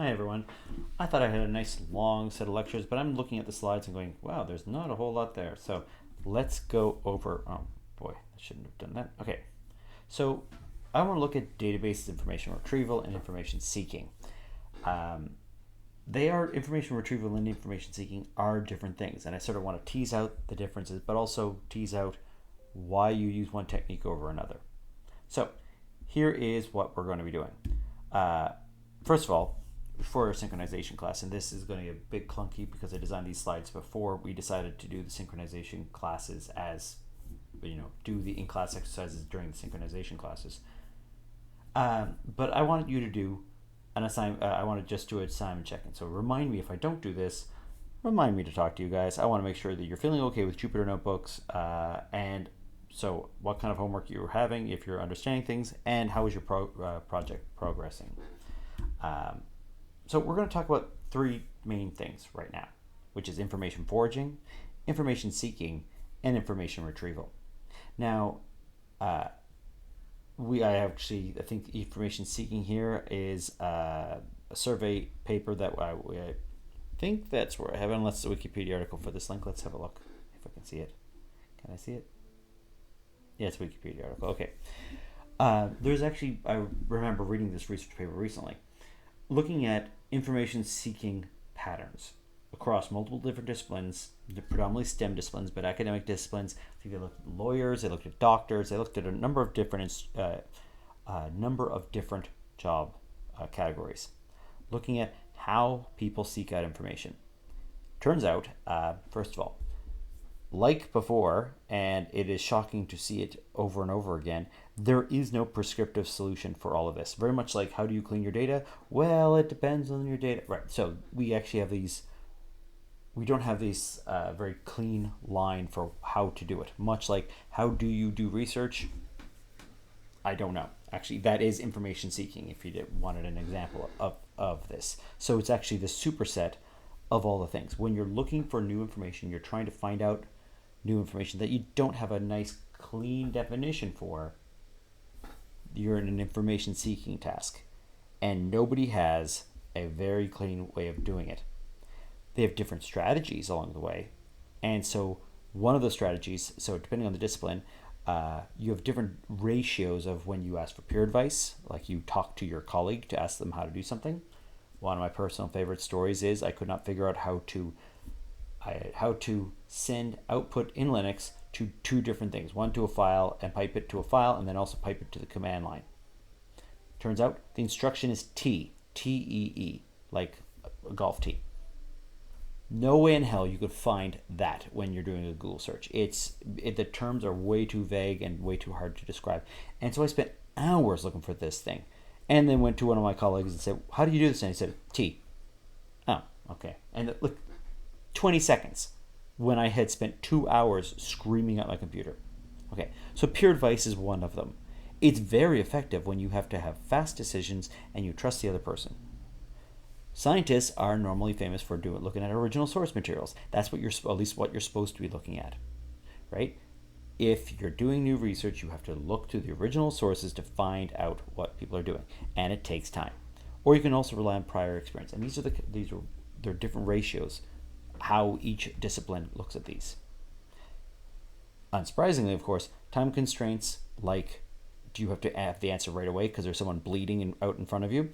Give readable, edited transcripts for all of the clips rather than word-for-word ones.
Hi everyone. I thought I had a nice long set of lectures, but I'm looking at the slides and going, wow, there's not a whole lot there. So let's go over, oh boy, I shouldn't have done that. Okay, so I want to look at databases, information retrieval, and information seeking. They are information retrieval and information seeking are different things, and I sort of want to tease out the differences, but also tease out why you use one technique over another. So here is what we're going to be doing. First of all, for our synchronization class, and this is going to be a bit clunky because I designed these slides before we decided to do the synchronization classes as, do the in-class exercises during the synchronization classes. But I wanted you to do an assignment. I want to just do an assignment check-in. So remind me if I don't do this. Remind me to talk to you guys. I want to make sure that you're feeling okay with Jupyter Notebooks, and so what kind of homework you're having, if you're understanding things, and how is your project progressing. So we're going to talk about three main things right now, which is information foraging, information seeking, and information retrieval. Now, I think information seeking here is a survey paper that I think that's where I have it, unless it's a Wikipedia article for this link. Let's have a look if I can see it. Can I see it? Yeah, it's a Wikipedia article. Okay. There's actually, I remember reading this research paper recently, looking at information seeking patterns across multiple different disciplines, predominantly STEM disciplines, but academic disciplines. I think they looked at lawyers, they looked at doctors, they looked at a number of different job categories, looking at how people seek out information. Turns out, first of all, like before, and it is shocking to see it over and over again, there is no prescriptive solution for all of this. Very much like, how do you clean your data? Well, it depends on your data. Right, so we actually have these, we don't have this very clean line for how to do it. Much like, how do you do research? I don't know. Actually, that is information seeking, if you wanted an example of this. So it's actually the superset of all the things. When you're looking for new information, you're trying to find out new information that you don't have a nice clean definition for, you're in an information seeking task, and nobody has a very clean way of doing it. They have different strategies along the way, and so one of the strategies, so depending on the discipline, you have different ratios of when you ask for peer advice, like you talk to your colleague to ask them how to do something. One of my personal favorite stories is I could not figure out how to send output in Linux to two different things, one to a file and pipe it to a file, and then also pipe it to the command line. Turns out the instruction is T-E-E, like a golf tee. No way in hell you could find that when you're doing a Google search. The terms are way too vague and way too hard to describe. And so I spent hours looking for this thing, and then went to one of my colleagues and said, how do you do this? And he said, T. Oh, okay. And look, 20 seconds when I had spent 2 hours screaming at my computer. Okay, so peer advice is one of them. It's very effective when you have to have fast decisions and you trust the other person. Scientists are normally famous for looking at original source materials. That's what at least what you're supposed to be looking at, right? If you're doing new research, you have to look to the original sources to find out what people are doing, and it takes time. Or you can also rely on prior experience, and they're different ratios, how each discipline looks at these. Unsurprisingly, of course, time constraints, like, do you have to have the answer right away because there's someone bleeding out in front of you?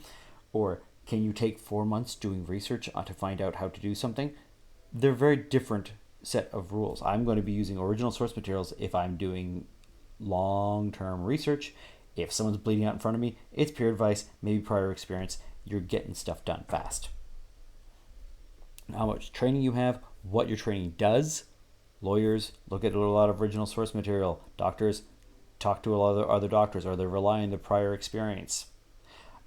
Or can you take 4 months doing research to find out how to do something? They're very different set of rules. I'm going to be using original source materials if I'm doing long-term research. If someone's bleeding out in front of me, it's peer advice, maybe prior experience. You're getting stuff done fast. How much training you have, what your training does. Lawyers look at a lot of original source material. Doctors talk to a lot of other doctors, or they rely on the prior experience.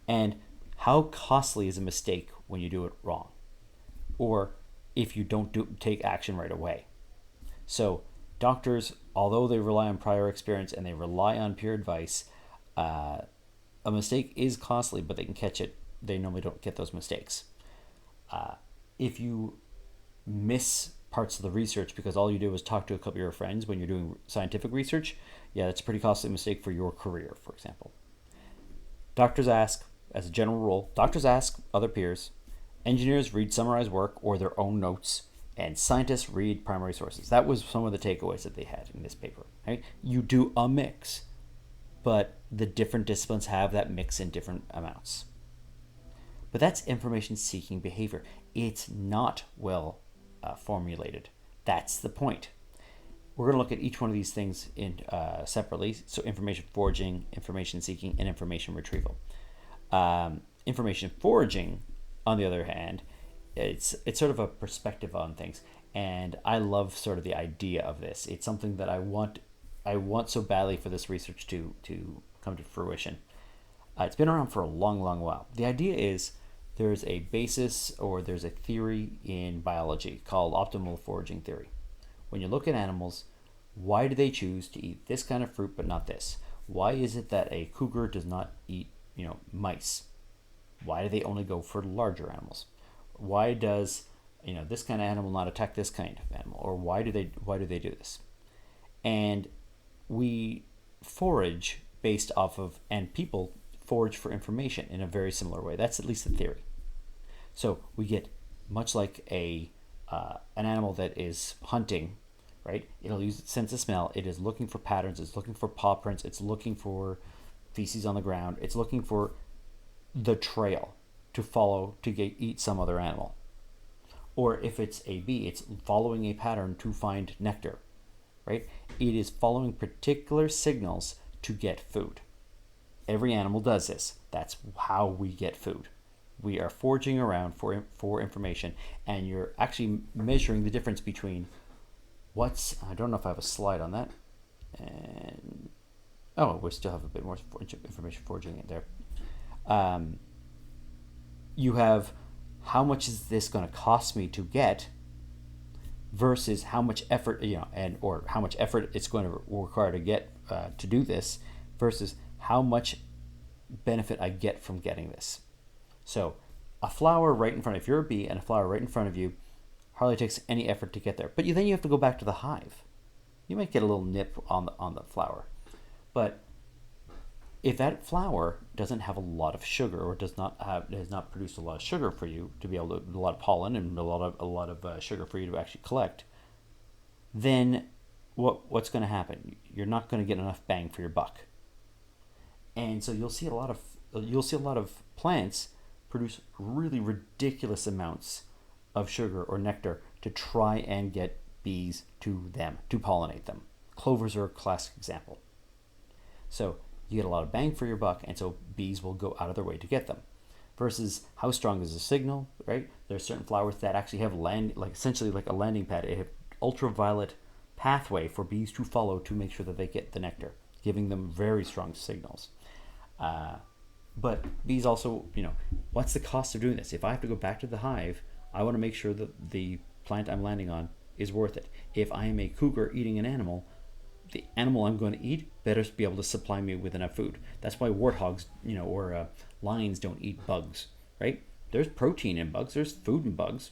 And how costly is a mistake when you do it wrong, or if you don't take action right away? So doctors, although they rely on prior experience and they rely on peer advice, a mistake is costly, but they can catch it. They normally don't get those mistakes. If you miss parts of the research because all you did was talk to a couple of your friends when you're doing scientific research, yeah, that's a pretty costly mistake for your career, for example. Doctors ask, as a general rule, doctors ask other peers, engineers read summarized work or their own notes, and scientists read primary sources. That was some of the takeaways that they had in this paper. Right? You do a mix, but the different disciplines have that mix in different amounts. But that's information seeking behavior. It's not well formulated. That's the point. We're going to look at each one of these things in separately. So information foraging, information seeking, and information retrieval. Information foraging, on the other hand, it's sort of a perspective on things, and I love sort of the idea of this. It's something that I want so badly for this research to come to fruition. It's been around for a long, long while. The idea is there's a basis or there's a theory in biology called optimal foraging theory. When you look at animals, why do they choose to eat this kind of fruit but not this? Why is it that a cougar does not eat, mice? Why do they only go for larger animals? Why does, this kind of animal not attack this kind of animal? Or why do they do this? And we forage based off of, and people forage for information in a very similar way. That's at least the theory. So we get much like an animal that is hunting, right? It'll use its sense of smell. It is looking for patterns. It's looking for paw prints. It's looking for feces on the ground. It's looking for the trail to follow to eat some other animal. Or if it's a bee, it's following a pattern to find nectar, right? It is following particular signals to get food. Every animal does this. That's how we get food. We are foraging around for information, and you're actually measuring the difference between I don't know if I have a slide on that. And we still have a bit more information foraging in there. You have how much is this going to cost me to get versus how much effort, or how much effort it's going to require to get to do this versus how much benefit I get from getting this. So a flower right in front, if you're a bee and a flower right in front of you, hardly takes any effort to get there. But then you have to go back to the hive. You might get a little nip on the flower. But if that flower doesn't have a lot of sugar or has not produced a lot of sugar for you to be able to, a lot of pollen and a lot of sugar for you to actually collect, then what's going to happen? You're not going to get enough bang for your buck. And so you'll see a lot of plants produce really ridiculous amounts of sugar or nectar to try and get bees to pollinate them. Clovers are a classic example. So you get a lot of bang for your buck, and so bees will go out of their way to get them. Versus how strong is the signal, right? There's certain flowers that actually have essentially like a landing pad. They have ultraviolet pathway for bees to follow to make sure that they get the nectar, giving them very strong signals. But bees also, what's the cost of doing this? If I have to go back to the hive, I want to make sure that the plant I'm landing on is worth it. If I am a cougar eating an animal, the animal I'm going to eat better be able to supply me with enough food. That's why warthogs, or lions don't eat bugs, right? There's protein in bugs. There's food in bugs.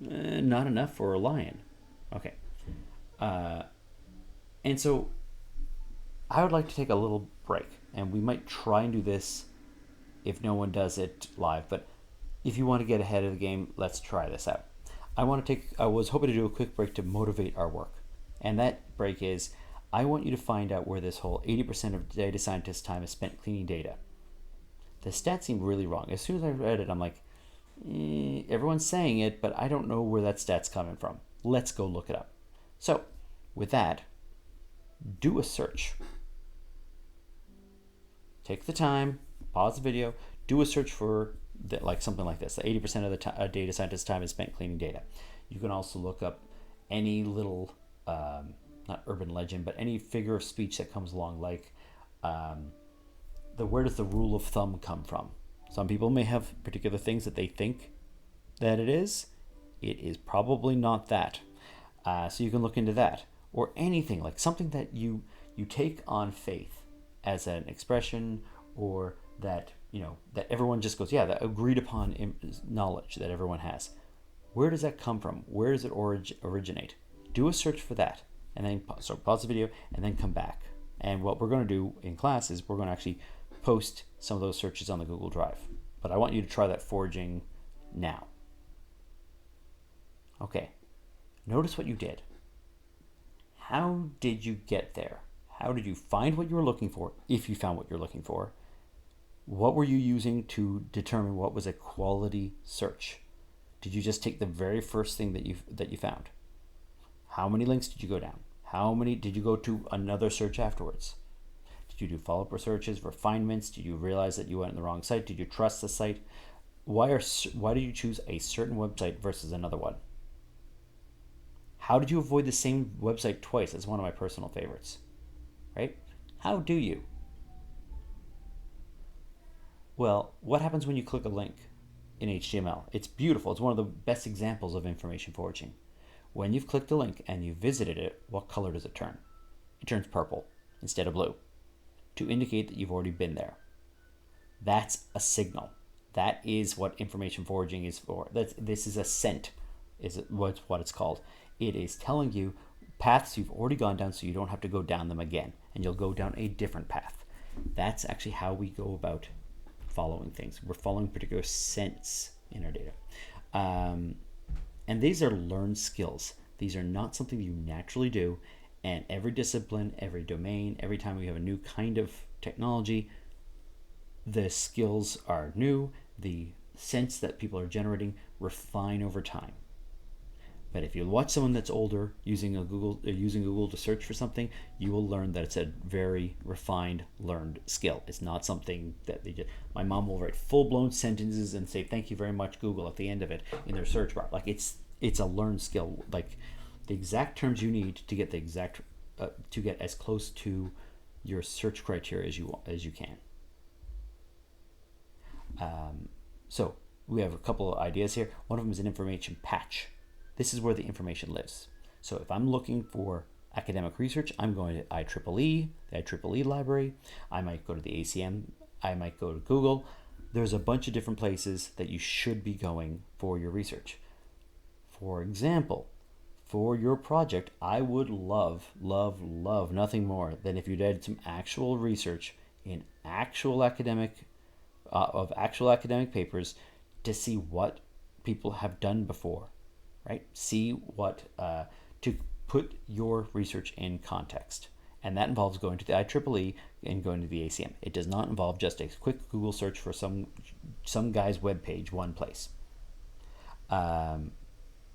Not enough for a lion. Okay. And so I would like to take a little break, and we might try and do this if no one does it live. But if you want to get ahead of the game, let's try this out. I was hoping to do a quick break to motivate our work. And that break is, I want you to find out where this whole 80% of data scientists' time is spent cleaning data. The stats seem really wrong. As soon as I read it, I'm like, everyone's saying it, but I don't know where that stat's coming from. Let's go look it up. So, with that, do a search. Take the time, pause the video, do a search for something like this. 80% of the data scientists' time is spent cleaning data. You can also look up any little, not urban legend, but any figure of speech that comes along, like where does the rule of thumb come from? Some people may have particular things that they think that it is. It is probably not that. So you can look into that. Or anything, like something that you take on faith as an expression, or that that everyone just goes, yeah, that agreed upon knowledge that everyone has. Where does that come from? Where does it originate? Do a search for that, and then pause the video and then come back. And what we're going to do in class is we're going to actually post some of those searches on the Google Drive, but I want you to try that foraging now. Okay, notice what you did. How did you get there? How did you find what you were looking for, if you found what you're looking for? What were you using to determine what was a quality search? Did you just take the very first thing that you found? How many links did you go down? How many did you go to another search afterwards? Did you do follow-up researches, refinements? Did you realize that you went in the wrong site? Did you trust the site? Why did you choose a certain website versus another one? How did you avoid the same website twice? That's one of my personal favorites, right? How do you? Well, what happens when you click a link in HTML? It's beautiful. It's one of the best examples of information foraging. When you've clicked a link and you've visited it, what color does it turn? It turns purple instead of blue to indicate that you've already been there. That's a signal. That is what information foraging is for. This is a scent, is what it's called. It is telling you paths you've already gone down so you don't have to go down them again, and you'll go down a different path. That's actually how we go about following things. We're following particular scents in our data. And these are learned skills. These are not something you naturally do. And every discipline, every domain, every time we have a new kind of technology, the skills are new. The sense that people are generating refine over time. But if you watch someone that's older using Google to search for something, you will learn that it's a very refined, learned skill. It's not something that they just. My mom will write full-blown sentences and say "Thank you very much, Google" at the end of it in their search bar. Like it's a learned skill. Like the exact terms you need to get to get as close to your search criteria as you can. So we have a couple of ideas here. One of them is an information patch. This is where the information lives. So if I'm looking for academic research, I'm going to IEEE, the IEEE library. I might go to the ACM. I might go to Google. There's a bunch of different places that you should be going for your research. For example, for your project, I would love nothing more than if you did some actual research in actual academic papers to see what people have done before. Right? See what, to put your research in context. And that involves going to the IEEE and going to the ACM. It does not involve just a quick Google search for some guy's webpage one place. An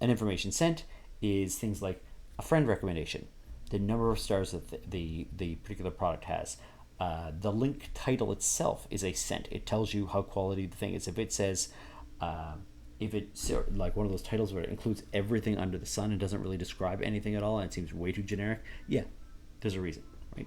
information sent is things like a friend recommendation, the number of stars that the particular product has. The link title itself is a sent. It tells you how quality the thing is. If it says, if it's like one of those titles where it includes everything under the sun and doesn't really describe anything at all and it seems way too generic, yeah, there's a reason, right?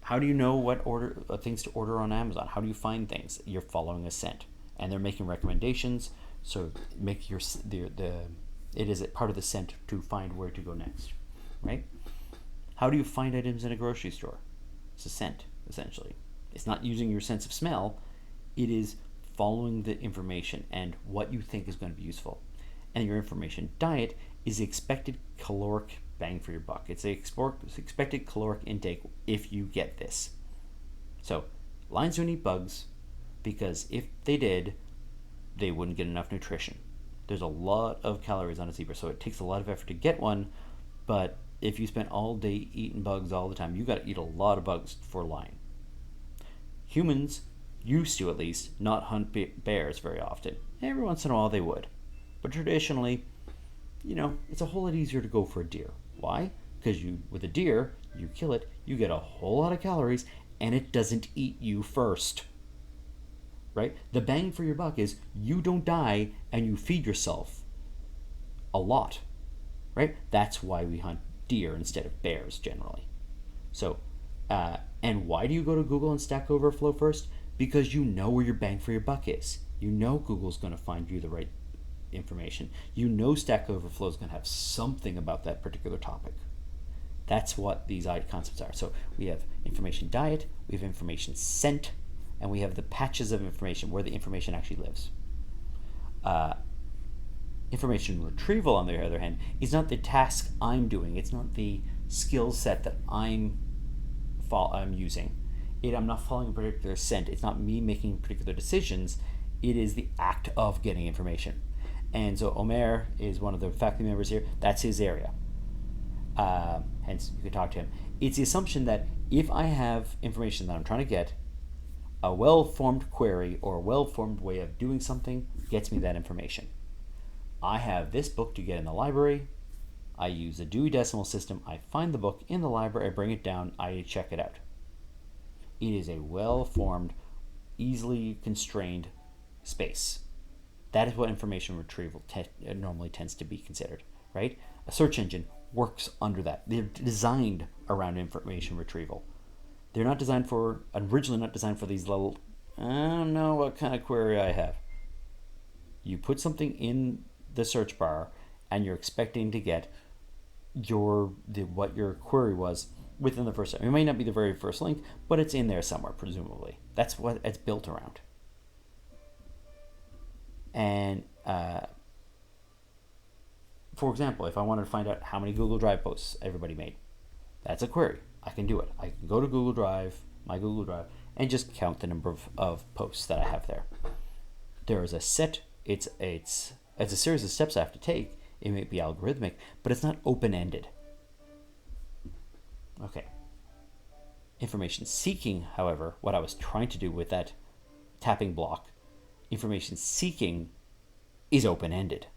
How do you know what things to order on Amazon? How do you find things? You're following a scent, and they're making recommendations. So make it is part of the scent to find where to go next, right? How do you find items in a grocery store? It's a scent, essentially. It's not using your sense of smell. It is following the information and what you think is going to be useful. And your information diet is the expected caloric bang for your buck. It's the expected caloric intake if you get this. So lions don't eat bugs because if they did, they wouldn't get enough nutrition. There's a lot of calories on a zebra, so it takes a lot of effort to get one, but if you spend all day eating bugs all the time, you got to eat a lot of bugs for a lion. Humans used to, at least, not hunt bears very often. Every once in a while they would. But traditionally, it's a whole lot easier to go for a deer. Why? Because with a deer, you kill it, you get a whole lot of calories, and it doesn't eat you first. Right? The bang for your buck is you don't die and you feed yourself a lot. Right? That's why we hunt deer instead of bears generally. So, and why do you go to Google and Stack Overflow first? Because you know where your bang for your buck is. You know Google's going to find you the right information. You know Stack Overflow is going to have something about that particular topic. That's what these concepts are. So we have information diet, we have information scent, and we have the patches of information where the information actually lives. Information retrieval, on the other hand, is not the task I'm doing. It's not the skill set that I'm I'm using. I'm not following a particular scent. It's not me making particular decisions. It is the act of getting information. And so Omer is one of the faculty members here. That's his area. Hence, you can talk to him. It's the assumption that if I have information that I'm trying to get, a well-formed query or a well-formed way of doing something gets me that information. I have this book to get in the library. I use a Dewey Decimal System. I find the book in the library. I bring it down. I check it out. It is a well-formed, easily constrained space. That is what information retrieval normally tends to be considered, right? A search engine works under that. They're designed around information retrieval. They're not designed for, originally not designed for these little, I don't know what kind of query I have. You put something in the search bar and you're expecting to get what your query was within the first. It may not be the very first link, but it's in there somewhere, presumably. That's what it's built around. And for example, if I wanted to find out how many Google Drive posts everybody made, that's a query. I can do it. I can go to Google Drive, my Google Drive, and just count the number of posts that I have there. There is a set. It's a series of steps I have to take. It may be algorithmic, but it's not open-ended. Okay. Information seeking, however, what I was trying to do with that tapping block, information seeking is open-ended,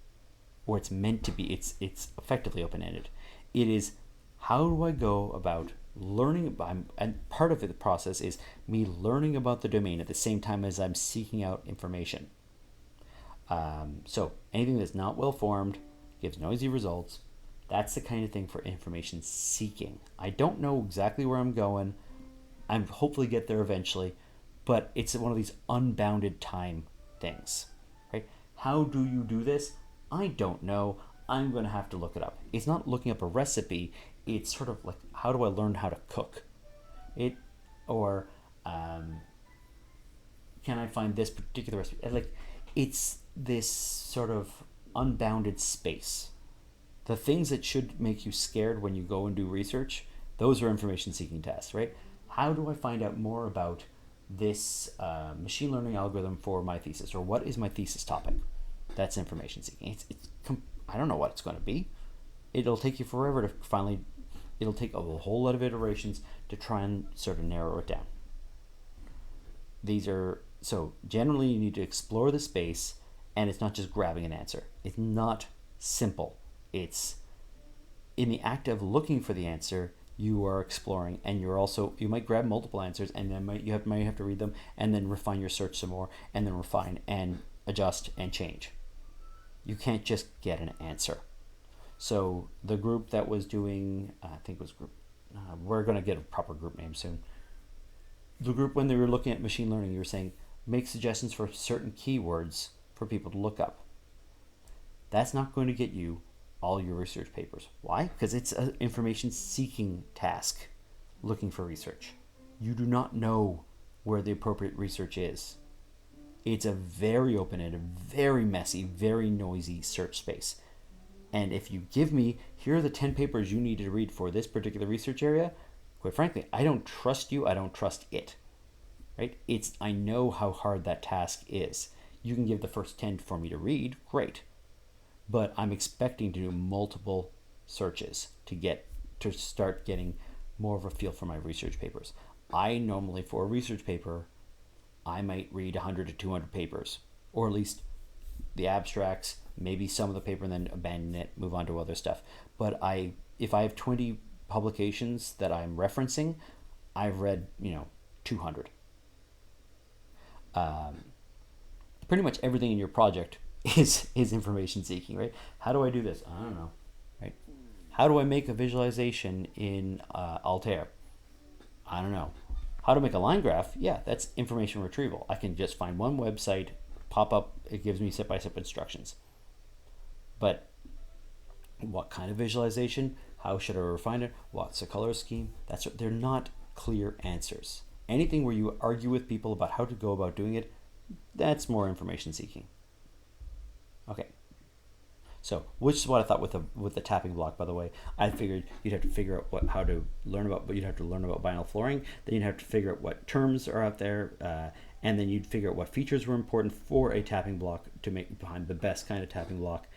or it's meant to be. It's effectively open-ended. It is, how do I go about learning about, and part of the process is me learning about the domain at the same time as I'm seeking out information. So anything that's not well formed, gives noisy results, that's the kind of thing for information seeking. I don't know exactly where I'm going. I'm hopefully get there eventually, but it's one of these unbounded time things, right? How do you do this? I don't know. I'm going to have to look it up. It's not looking up a recipe. It's sort of like, how do I learn how to cook it? Or can I find this particular recipe? Like, it's this sort of unbounded space. The things that should make you scared when you go and do research, those are information seeking tasks, right? How do I find out more about this machine learning algorithm for my thesis, or what is my thesis topic? That's information seeking. I don't know what it's going to be. It'll take you forever to finally, it'll take a whole lot of iterations to try and sort of narrow it down. So generally you need to explore the space, and it's not just grabbing an answer. It's not simple. It's in the act of looking for the answer, you are exploring, and you might grab multiple answers, and then might have to read them and then refine your search some more, and then refine and adjust and change. You can't just get an answer. So the group that was doing, I think it was group, we're going to get a proper group name soon. The group, when they were looking at machine learning, you were saying, make suggestions for certain keywords for people to look up. That's not going to get you all your research papers. Why? Because it's an information seeking task, looking for research. You do not know where the appropriate research is. It's a very open-ended, very messy, very noisy search space. And if you give me, here are the 10 papers you need to read for this particular research area, quite frankly, I don't trust you, I don't trust it. Right? I know how hard that task is. You can give the first 10 for me to read, great. But I'm expecting to do multiple searches to start getting more of a feel for my research papers. I normally, for a research paper, I might read 100 to 200 papers, or at least the abstracts, maybe some of the paper, and then abandon it, move on to other stuff. But if I have 20 publications that I'm referencing, I've read 200. Pretty much everything in your project is information seeking, right? How do I do this? I don't know, right? How do I make a visualization in Altair? I don't know. How to make a line graph? Yeah, that's information retrieval. I can just find one website, pop up, it gives me step-by-step instructions. But what kind of visualization? How should I refine it? What's the color scheme? They're not clear answers. Anything where you argue with people about how to go about doing it, that's more information seeking. Okay. So, which is what I thought with the tapping block. By the way, I figured you'd have to figure out how to learn about, but you'd have to learn about vinyl flooring. Then you'd have to figure out what terms are out there, and then you'd figure out what features were important for a tapping block to make behind the best kind of tapping block.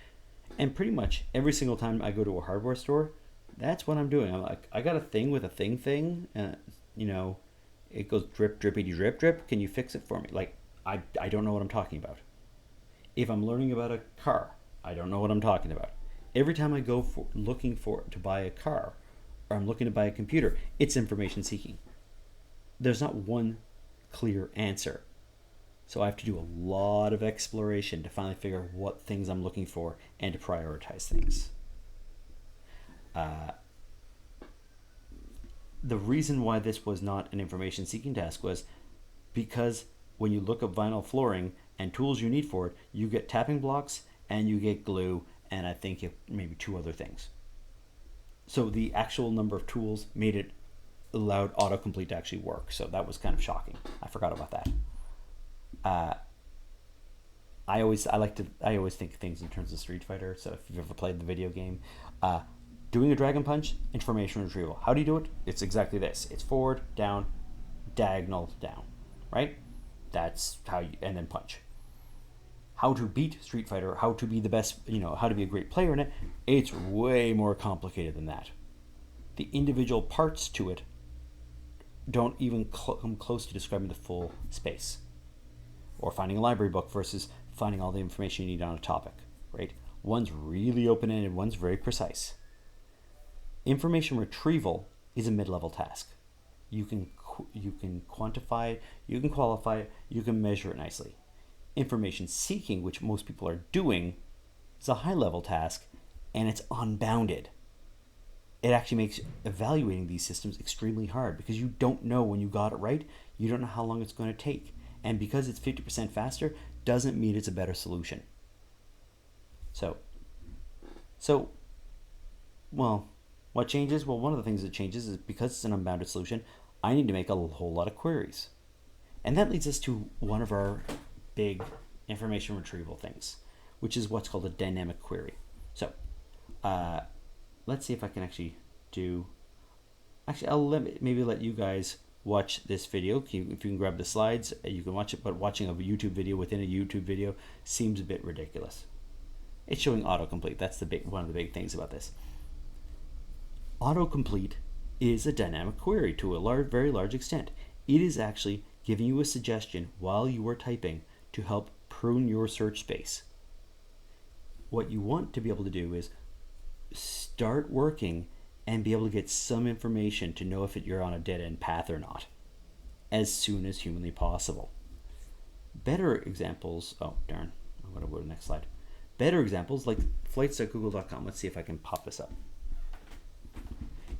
And pretty much every single time I go to a hardware store, that's what I'm doing. I'm like, I got a thing with a thing, you know, it goes drip, drippity, drip, drip. Can you fix it for me? Like, I don't know what I'm talking about. If I'm learning about a car, I don't know what I'm talking about. Every time I go looking to buy a car, or I'm looking to buy a computer, it's information seeking. There's not one clear answer. So I have to do a lot of exploration to finally figure out what things I'm looking for and to prioritize things. The reason why this was not an information seeking task was because when you look up vinyl flooring and tools you need for it, you get tapping blocks and you get glue, and I think maybe 2 other things. So the actual number of tools made it allowed autocomplete to actually work. So that was kind of shocking. I forgot about that. I always think things in terms of Street Fighter. So if you've ever played the video game, doing a dragon punch, information retrieval. How do you do it? It's exactly this. It's forward, down, diagonal, down, right? That's how you, and then punch. How to beat Street Fighter, how to be the best, how to be a great player in it, it's way more complicated than that. The individual parts to it don't even come close to describing the full space. Or finding a library book versus finding all the information you need on a topic, right? One's really open-ended, one's very precise. Information retrieval is a mid-level task. You can quantify it, you can qualify it, you can measure it nicely. Information seeking, which most people are doing, is a high-level task, and it's unbounded. It actually makes evaluating these systems extremely hard because you don't know when you got it right, you don't know how long it's going to take. And because it's 50% faster, doesn't mean it's a better solution. So, well, what changes? Well, one of the things that changes is because it's an unbounded solution, I need to make a whole lot of queries. And that leads us to one of our big information retrieval things, which is what's called a dynamic query. So, let's see if I can actually do... Actually, I'll maybe let you guys watch this video. If you can grab the slides, you can watch it, but watching a YouTube video within a YouTube video seems a bit ridiculous. It's showing autocomplete. That's one of the big things about this. Autocomplete is a dynamic query to a very large extent. It is actually giving you a suggestion while you are typing to help prune your search space. What you want to be able to do is start working and be able to get some information to know if you're on a dead-end path or not as soon as humanly possible. Better examples, oh darn, I'm going to go to the next slide. Better examples like flights.google.com. Let's see if I can pop this up.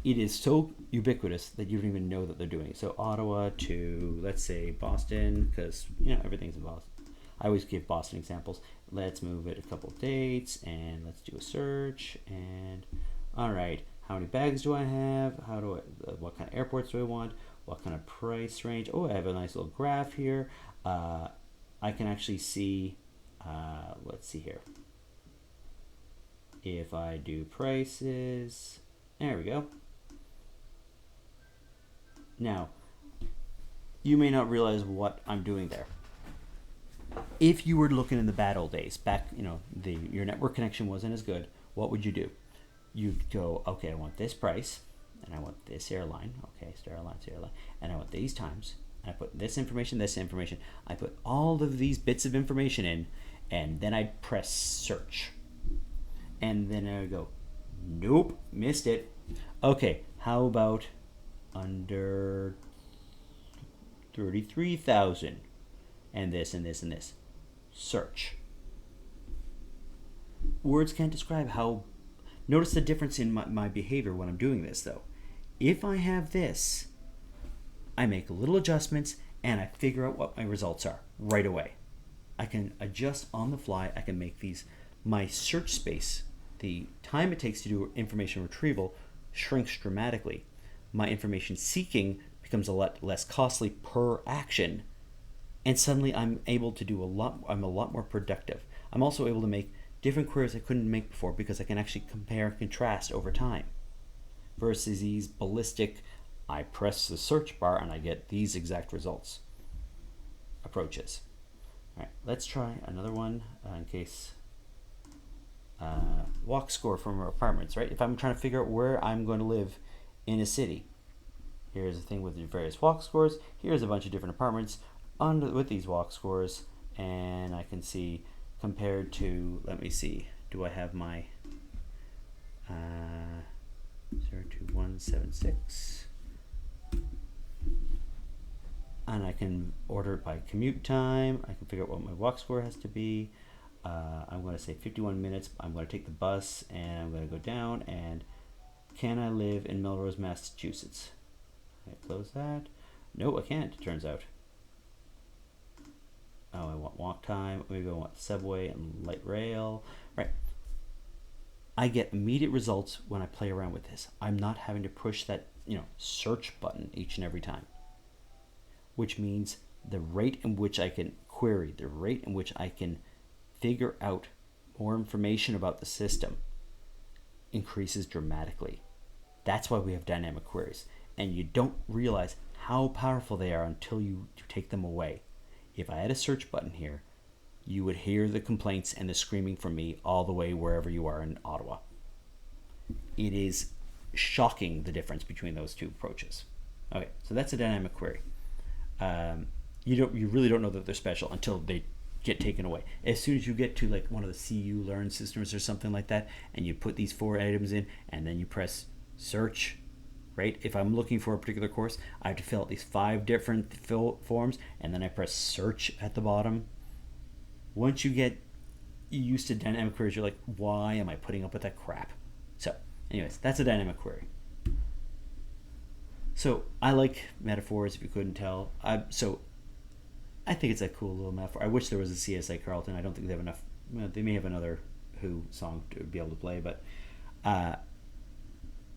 It is so ubiquitous that you don't even know that they're doing it. So Ottawa to, let's say, Boston, because everything's in Boston. I always give Boston examples. Let's move it a couple of dates and let's do a search. And all right, how many bags do I have? What kind of airports do I want? What kind of price range? Oh, I have a nice little graph here. I can actually see, let's see here. If I do prices, there we go. Now, you may not realize what I'm doing there. If you were looking in the bad old days, back, your network connection wasn't as good, what would you do? You'd go, okay, I want this price, and I want this airline, okay, Star Airlines airline, and I want these times, and I put this information, I put all of these bits of information in, and then I'd press search. And then I would go, nope, missed it. Okay, how about under 33,000 and this and this and this? Search. Words can't describe how... Notice the difference in my behavior when I'm doing this, though. If I have this, I make little adjustments and I figure out what my results are right away. I can adjust on the fly. I can make my search space, the time it takes to do information retrieval, shrinks dramatically. My information seeking becomes a lot less costly per action, and suddenly I'm able to do I'm a lot more productive. I'm also able to make different queries I couldn't make before because I can actually compare and contrast over time versus these ballistic, I press the search bar and I get these exact results approaches. All right, let's try another one in case walk score from apartments, right? If I'm trying to figure out where I'm going to live in a city, here's the thing with the various walk scores. Here's a bunch of different apartments with these walk scores, and I can see compared to, let me see, do I have my 02176? And I can order it by commute time. I can figure out what my walk score has to be. I'm going to say 51 minutes. I'm going to take the bus and I'm going to go down. And can I live in Melrose, Massachusetts? I close that. No, I can't, it turns out. Oh, I want walk time. Maybe I want subway and light rail. Right. I get immediate results when I play around with this. I'm not having to push that, search button each and every time. Which means the rate in which I can query, the rate in which I can figure out more information about the system increases dramatically. That's why we have dynamic queries. And you don't realize how powerful they are until you take them away. If I had a search button here, you would hear the complaints and the screaming from me all the way wherever you are in Ottawa. It is shocking the difference between those two approaches. Okay, so that's a dynamic query. You really don't know that they're special until they get taken away. As soon as you get to like one of the CU Learn systems or something like that, and you put these 4 items in, and then you press search, right? If I'm looking for a particular course, I have to fill out these 5 different forms, and then I press search at the bottom. Once you get used to dynamic queries, you're like, why am I putting up with that crap? So, anyways, that's a dynamic query. So I like metaphors, if you couldn't tell. So I think it's a cool little metaphor. I wish there was a CSI Carlton. I don't think they have enough. They may have another Who song to be able to play, but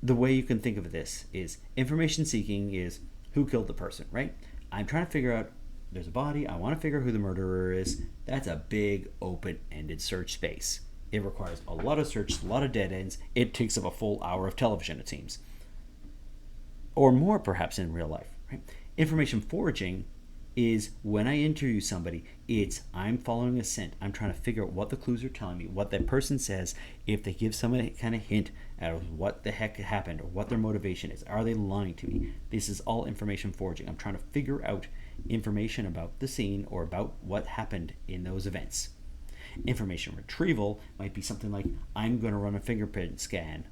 the way you can think of this is information seeking is who killed the person, right? I'm trying to figure out, there's a body, I want to figure out who the murderer is. That's a big open-ended search space. It requires a lot of search, a lot of dead ends. It takes up a full hour of television, it seems. Or more perhaps in real life, right? Information foraging is when I interview somebody, I'm following a scent. I'm trying to figure out what the clues are telling me, what that person says, if they give some kind of hint of what the heck happened or what their motivation is. Are they lying to me? This is all information foraging. I'm trying to figure out information about the scene or about what happened in those events. Information retrieval might be something like, I'm going to run a fingerprint scan.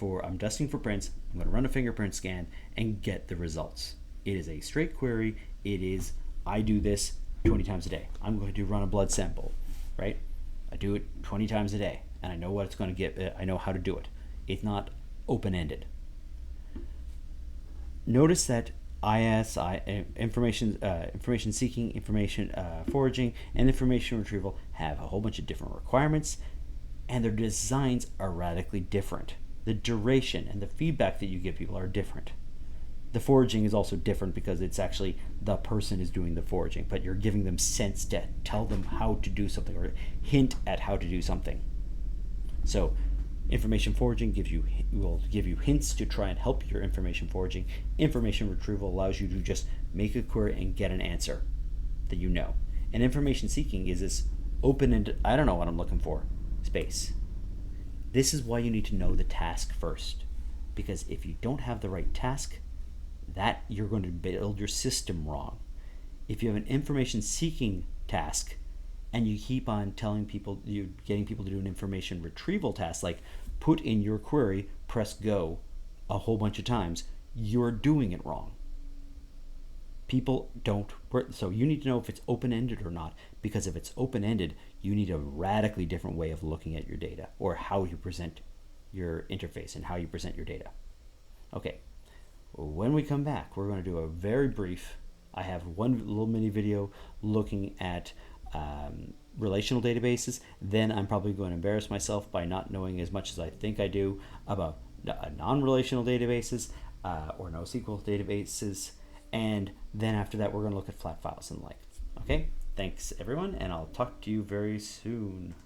I'm dusting for prints, I'm going to run a fingerprint scan and get the results. It is a straight query. It is, I do this 20 times a day. I'm going to run a blood sample, right? I do it 20 times a day, and I know what it's going to get. I know how to do it. It's not open-ended. Notice that information seeking, information foraging, and information retrieval have a whole bunch of different requirements, and their designs are radically different. The duration and the feedback that you give people are different. The foraging is also different because it's actually the person is doing the foraging, but you're giving them sense to tell them how to do something or hint at how to do something. So information foraging will give you hints to try and help your information foraging. Information retrieval allows you to just make a query and get an answer that you know. And information seeking is this open-ended, I don't know what I'm looking for, space. This is why you need to know the task first, because if you don't have the right task, that you're going to build your system wrong. If you have an information seeking task and you keep on telling people, you're getting people to do an information retrieval task, like put in your query, press go a whole bunch of times, you're doing it wrong. People don't work, so you need to know if it's open-ended or not, because if it's open-ended, you need a radically different way of looking at your data or how you present your interface and how you present your data. Okay, when we come back, we're going to do a very brief, I have one little mini video looking at relational databases. Then I'm probably going to embarrass myself by not knowing as much as I think I do about non-relational databases or NoSQL databases. And then after that, we're going to look at flat files and the like. Okay, thanks everyone, and I'll talk to you very soon.